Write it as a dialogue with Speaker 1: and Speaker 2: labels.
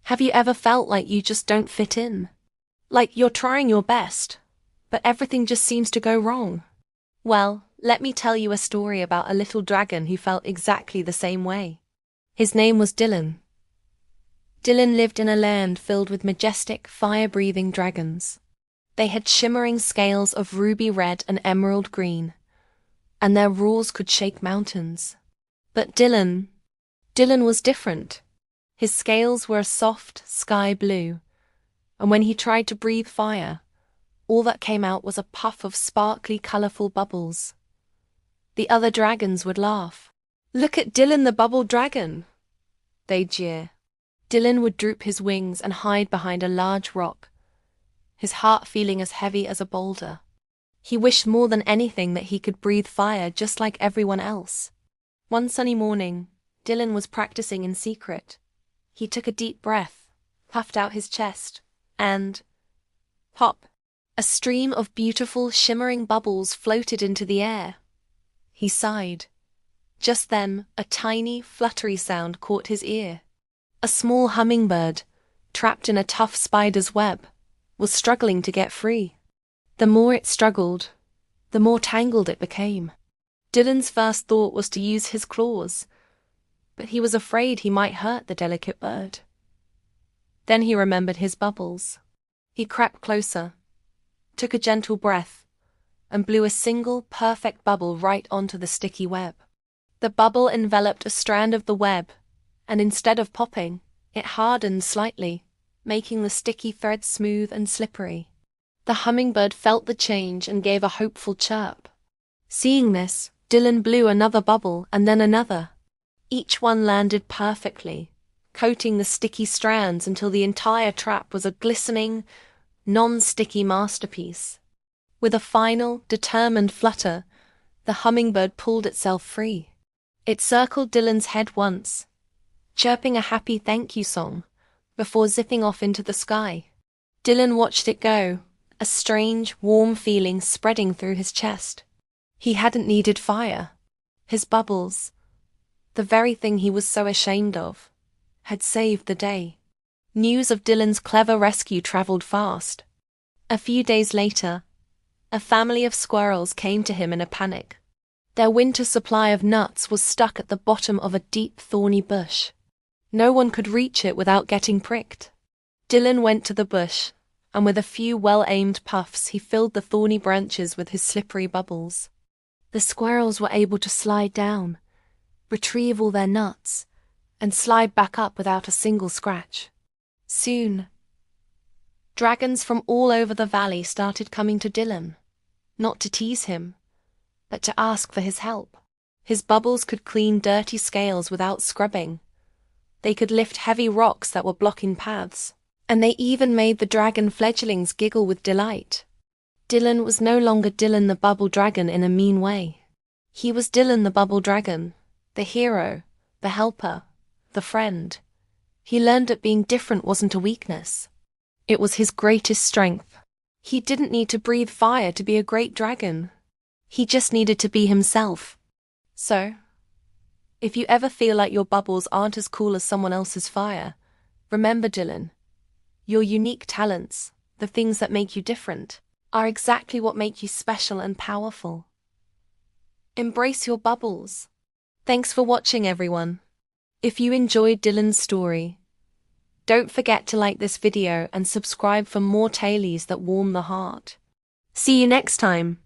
Speaker 1: Have you ever felt like you just don't fit in? Like you're trying your best, but everything just seems to go wrong? Well, let me tell you a story about a little dragon who felt exactly the same way. His name was Dylan. Dylan lived in a land filled with majestic, fire-breathing dragons. They had shimmering scales of ruby red and emerald green, and their roars could shake mountains. But Dylan was different. His scales were a soft sky blue, and when he tried to breathe fire, all that came out was a puff of sparkly, colorful bubbles. The other dragons would laugh. "Look at Dylan the bubble dragon," they'd jeer. Dylan would droop his wings and hide behind a large rock, his heart feeling as heavy as a boulder. He wished more than anything that he could breathe fire just like everyone else. One sunny morning, Dylan was practicing in secret. He took a deep breath, puffed out his chest, and pop! A stream of beautiful, shimmering bubbles floated into the air. He sighed. Just then, a tiny, fluttery sound caught his ear. A small hummingbird, trapped in a tough spider's web, was struggling to get free. The more it struggled, the more tangled it became. Dylan's first thought was to use his claws, but he was afraid he might hurt the delicate bird. Then he remembered his bubbles. He crept closer, took a gentle breath, and blew a single, perfect bubble right onto the sticky web. The bubble enveloped a strand of the web, and instead of popping, it hardened slightly, making the sticky thread smooth and slippery. The hummingbird felt the change and gave a hopeful chirp. Seeing this, Dylan blew another bubble and then another. Each one landed perfectly, coating the sticky strands until the entire trap was a glistening, non-sticky masterpiece. With a final, determined flutter, the hummingbird pulled itself free. It circled Dylan's head once, chirping a happy thank you song, before zipping off into the sky. Dylan watched it go, a strange, warm feeling spreading through his chest. He hadn't needed fire. His bubbles, the very thing he was so ashamed of, had saved the day. News of Dylan's clever rescue traveled fast. A few days later, a family of squirrels came to him in a panic. Their winter supply of nuts was stuck at the bottom of a deep, thorny bush. No one could reach it without getting pricked. Dylan went to the bush, and with a few well-aimed puffs he filled the thorny branches with his slippery bubbles. The squirrels were able to slide down, retrieve all their nuts, and slide back up without a single scratch. Soon, dragons from all over the valley started coming to Dylan, not to tease him, but to ask for his help. His bubbles could clean dirty scales without scrubbing. They could lift heavy rocks that were blocking paths, and they even made the dragon fledglings giggle with delight. Dylan was no longer Dylan the bubble dragon in a mean way. He was Dylan the bubble dragon, the hero, the helper, the friend. He learned that being different wasn't a weakness. It was his greatest strength. He didn't need to breathe fire to be a great dragon. He just needed to be himself. So, if you ever feel like your bubbles aren't as cool as someone else's fire, remember, Dylan, your unique talents, the things that make you different, are exactly what make you special and powerful. Embrace your bubbles. Thanks for watching, everyone. If you enjoyed Dylan's story, don't forget to like this video and subscribe for more tailies that warm the heart. See you next time.